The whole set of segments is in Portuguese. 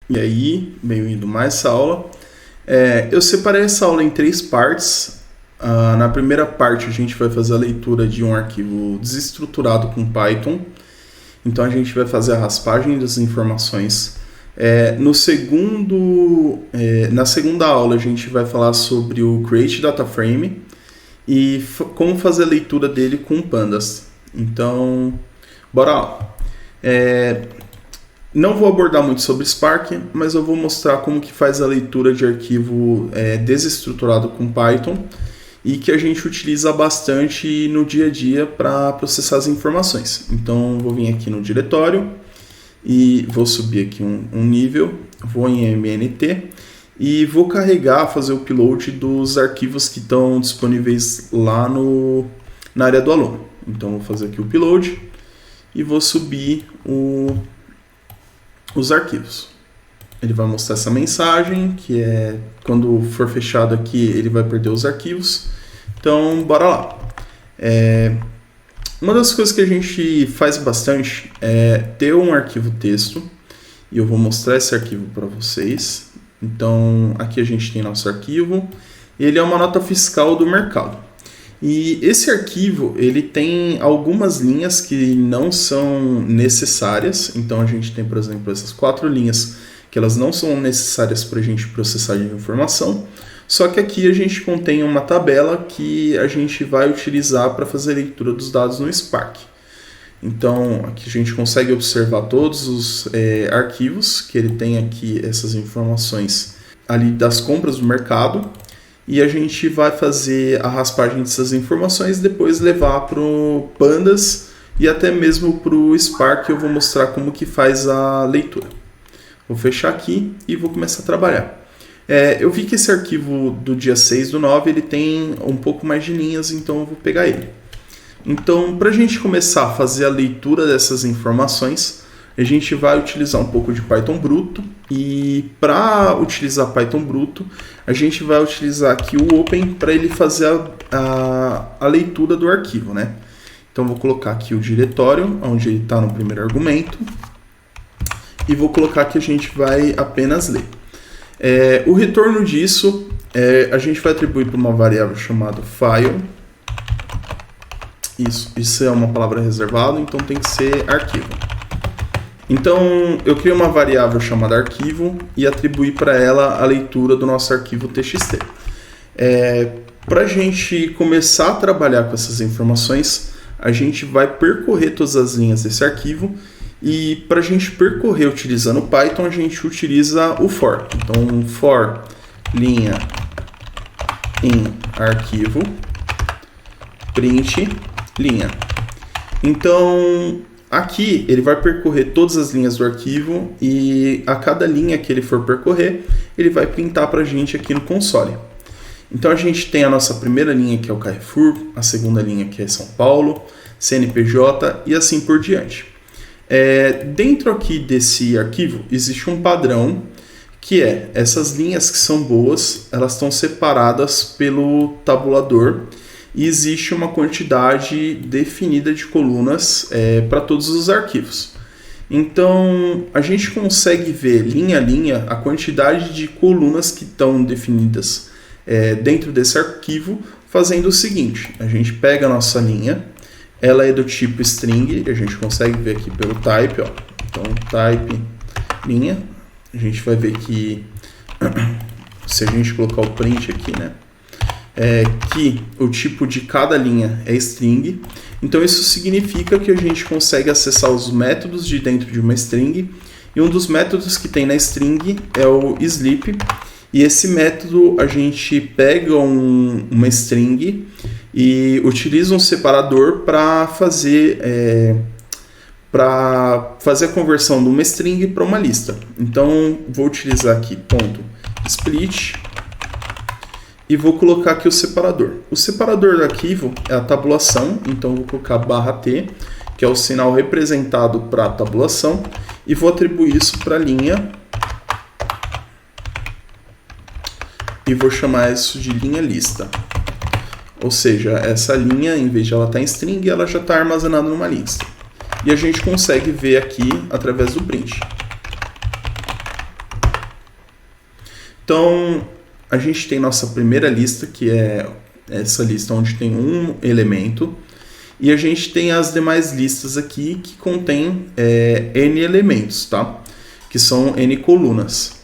E aí, bem-vindo a mais essa aula. Eu separei essa aula em 3 partes. Na primeira parte a gente vai fazer a leitura de um arquivo desestruturado com Python. Então a gente vai fazer a raspagem das informações. Na segunda aula a gente vai falar sobre o Create Data Frame e como fazer a leitura dele com Pandas. Então, bora lá. Não vou abordar muito sobre Spark, mas eu vou mostrar como que faz a leitura de arquivo desestruturado com Python e que a gente utiliza bastante no dia a dia para processar as informações. Então, vou vir aqui no diretório e vou subir aqui um nível, vou em MNT e vou fazer o upload dos arquivos que estão disponíveis lá na área do aluno. Então, vou fazer aqui o upload e vou subir os arquivos. Ele vai mostrar essa mensagem, que quando for fechado aqui, ele vai perder os arquivos. Então, bora lá. Uma das coisas que a gente faz bastante é ter um arquivo texto, e eu vou mostrar esse arquivo para vocês. Então, aqui a gente tem nosso arquivo, ele é uma nota fiscal do mercado. E esse arquivo, ele tem algumas linhas que não são necessárias. Então a gente tem, por exemplo, essas 4 linhas que elas não são necessárias para a gente processar de informação. Só que aqui a gente contém uma tabela que a gente vai utilizar para fazer a leitura dos dados no Spark. Então aqui a gente consegue observar todos os arquivos que ele tem aqui, essas informações ali das compras do mercado. E a gente vai fazer a raspagem dessas informações e depois levar para o Pandas e até mesmo para o Spark. Eu vou mostrar como que faz a leitura. Vou fechar aqui e vou começar a trabalhar. Eu vi que esse arquivo do dia 6/9 ele tem um pouco mais de linhas, então eu vou pegar ele. Então, para a gente começar a fazer a leitura dessas informações, a gente vai utilizar um pouco de Python bruto, e para utilizar Python bruto, a gente vai utilizar aqui o Open para ele fazer a leitura do arquivo, né? Então vou colocar aqui o diretório, onde ele está no primeiro argumento, e vou colocar que a gente vai apenas ler. O retorno disso, a gente vai atribuir para uma variável chamada file. Isso é uma palavra reservada, então tem que ser arquivo. Então, eu criei uma variável chamada arquivo e atribuí para ela a leitura do nosso arquivo txt. Para a gente começar a trabalhar com essas informações, a gente vai percorrer todas as linhas desse arquivo, e para a gente percorrer utilizando o Python, a gente utiliza o for. Então, for linha em arquivo, print linha. Então, aqui ele vai percorrer todas as linhas do arquivo e a cada linha que ele for percorrer, ele vai printar para a gente aqui no console. Então a gente tem a nossa primeira linha, que é o Carrefour, a segunda linha, que é São Paulo, CNPJ e assim por diante. Dentro aqui desse arquivo existe um padrão, que essas linhas que são boas, elas estão separadas pelo tabulador, e existe uma quantidade definida de colunas para todos os arquivos. Então, a gente consegue ver linha a linha a quantidade de colunas que estão definidas dentro desse arquivo, fazendo o seguinte: a gente pega a nossa linha, ela é do tipo string, a gente consegue ver aqui pelo type, ó. Então, type linha, a gente vai ver que se a gente colocar o print aqui, né? Que o tipo de cada linha é string. Então isso significa que a gente consegue acessar os métodos de dentro de uma string, e um dos métodos que tem na string é o sleep, e esse método a gente pega uma string e utiliza um separador para fazer a conversão de uma string para uma lista. Então vou utilizar aqui .split e vou colocar aqui o separador. O separador do arquivo é a tabulação, então vou colocar /t, que é o sinal representado para a tabulação, e vou atribuir isso para a linha, e vou chamar isso de linha lista. Ou seja, essa linha, em vez de ela estar em string, ela já está armazenada numa lista. E a gente consegue ver aqui através do print. Então, a gente tem nossa primeira lista, que é essa lista onde tem um elemento, e a gente tem as demais listas aqui que contém N elementos, tá? Que são N colunas.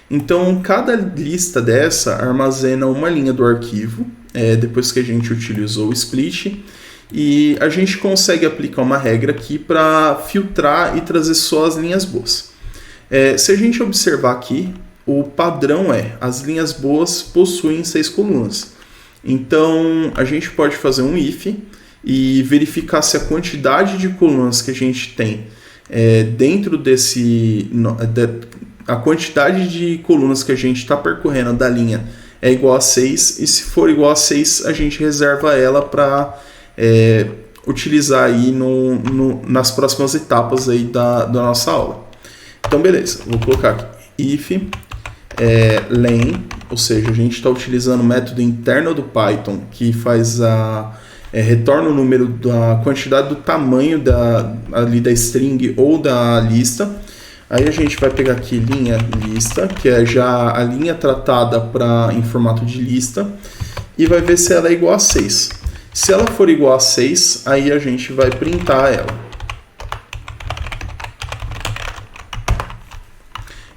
Então, cada lista dessa armazena uma linha do arquivo, depois que a gente utilizou o split, e a gente consegue aplicar uma regra aqui para filtrar e trazer só as linhas boas. Se a gente observar aqui, o padrão as linhas boas possuem 6 colunas. Então, a gente pode fazer um if e verificar se a quantidade de colunas que a gente tem dentro desse... a quantidade de colunas que a gente está percorrendo da linha é igual a 6, e se for igual a 6, a gente reserva ela para utilizar aí nas próximas etapas aí da nossa aula. Então, beleza, vou colocar aqui if len, ou seja, a gente está utilizando o método interno do Python que faz retorna o número da quantidade do tamanho ali da string ou da lista. Aí a gente vai pegar aqui linha lista, que é já a linha tratada em formato de lista, e vai ver se ela é igual a 6. Se ela for igual a 6, aí a gente vai printar ela.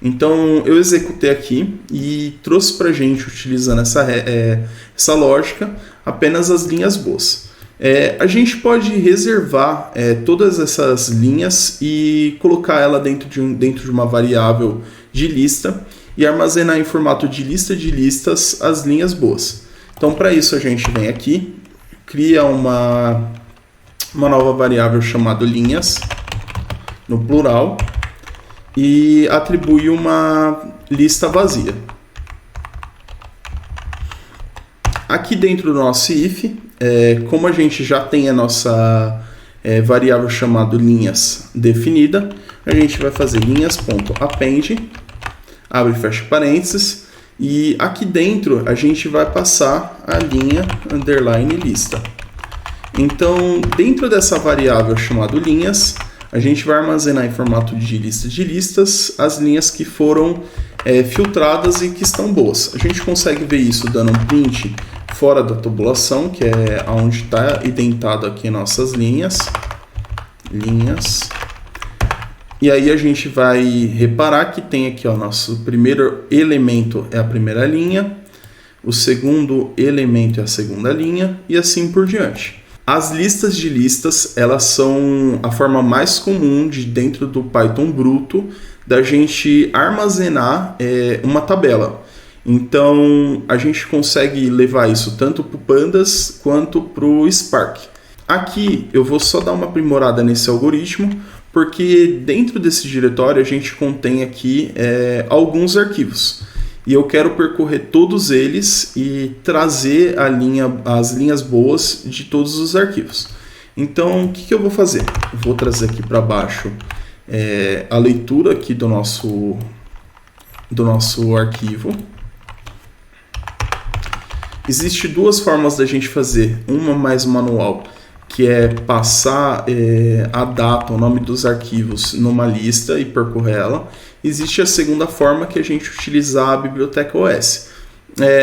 Então eu executei aqui e trouxe para a gente, utilizando essa lógica, apenas as linhas boas. A gente pode reservar todas essas linhas e colocar ela dentro de uma variável de lista e armazenar em formato de lista de listas as linhas boas. Então, para isso, a gente vem aqui, cria uma nova variável chamada linhas, no plural, e atribui uma lista vazia. Aqui dentro do nosso if, como a gente já tem a nossa variável chamada linhas definida, a gente vai fazer linhas.append, abre e fecha parênteses, e aqui dentro a gente vai passar a linha underline lista. Então, dentro dessa variável chamada linhas, a gente vai armazenar em formato de lista de listas as linhas que foram filtradas e que estão boas. A gente consegue ver isso dando um print fora da tabulação, que é onde está identado aqui nossas linhas. E aí a gente vai reparar que tem aqui, nosso primeiro elemento é a primeira linha, o segundo elemento é a segunda linha, e assim por diante. As listas de listas, elas são a forma mais comum dentro do Python bruto da gente armazenar uma tabela. Então, a gente consegue levar isso tanto para o Pandas quanto para o Spark. Aqui, eu vou só dar uma aprimorada nesse algoritmo, porque dentro desse diretório a gente contém aqui alguns arquivos. E eu quero percorrer todos eles e trazer as linhas boas de todos os arquivos. Então, o que eu vou fazer? Eu vou trazer aqui para baixo a leitura aqui do nosso arquivo. Existem duas formas da gente fazer, uma mais manual, que é passar a data, o nome dos arquivos numa lista e percorrer ela. Existe a segunda forma, que é a gente utilizar a biblioteca OS.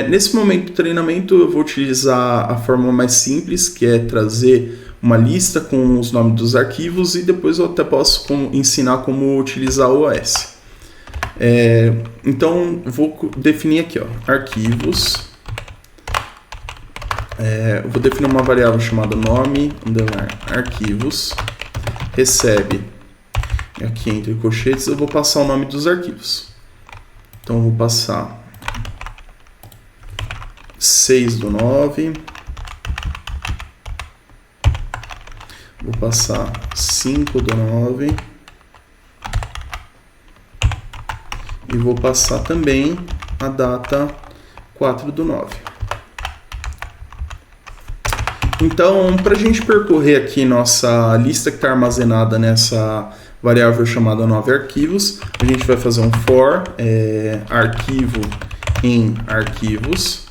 Nesse momento do treinamento eu vou utilizar a forma mais simples, que é trazer uma lista com os nomes dos arquivos, e depois eu até posso ensinar como utilizar o OS. Então eu vou definir aqui, arquivos. Eu vou definir uma variável chamada nome arquivos, recebe aqui entre colchetes, eu vou passar o nome dos arquivos. Então eu vou passar 6/9, vou passar 5/9 e vou passar também a data 4/9. Então, para a gente percorrer aqui nossa lista que está armazenada nessa variável chamada nove arquivos, a gente vai fazer um for arquivo em arquivos.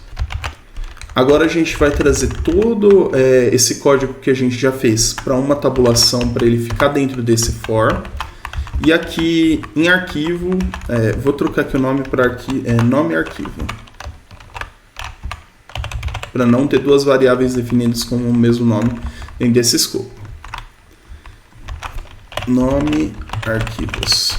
Agora a gente vai trazer todo esse código que a gente já fez para uma tabulação, para ele ficar dentro desse for. E aqui em arquivo, vou trocar aqui o nome para nome arquivo, para não ter duas variáveis definidas com o mesmo nome dentro desse escopo. Nome arquivos.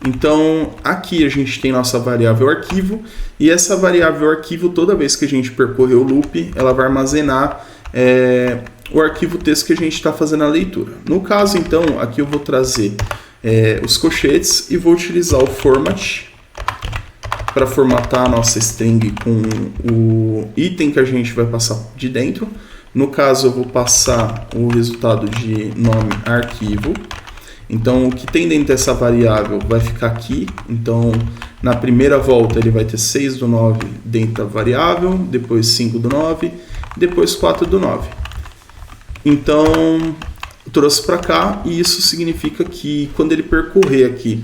Então, aqui a gente tem nossa variável arquivo, e essa variável arquivo, toda vez que a gente percorrer o loop, ela vai armazenar o arquivo texto que a gente está fazendo a leitura. No caso, então, aqui eu vou trazer os colchetes e vou utilizar o format para formatar a nossa string com o item que a gente vai passar de dentro. No caso, eu vou passar o resultado de nome arquivo. Então, o que tem dentro dessa variável vai ficar aqui. Então, na primeira volta, ele vai ter 6 do 9 dentro da variável, depois 5 do 9, depois 4 do 9. Então, trouxe para cá, e isso significa que quando ele percorrer aqui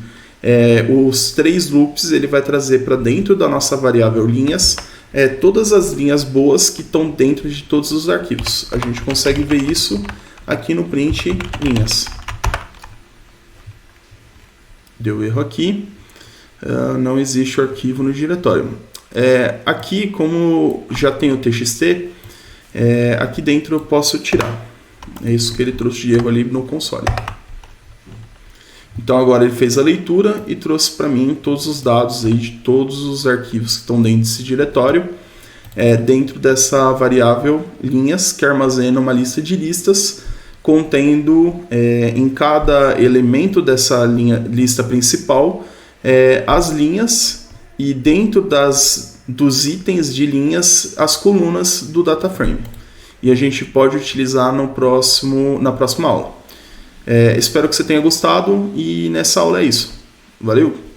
os 3 loops, ele vai trazer para dentro da nossa variável linhas todas as linhas boas que estão dentro de todos os arquivos. A gente consegue ver isso aqui no print linhas. Deu erro aqui, não existe o arquivo no diretório. Aqui, como já tem o txt, aqui dentro eu posso tirar. É isso que ele trouxe de erro ali no console. Então agora ele fez a leitura e trouxe para mim todos os dados aí de todos os arquivos que estão dentro desse diretório, dentro dessa variável linhas, que armazena uma lista de listas contendo em cada elemento dessa lista principal as linhas, e dentro dos itens de linhas as colunas do DataFrame. E a gente pode utilizar na próxima aula. Espero que você tenha gostado, e nessa aula é isso. Valeu!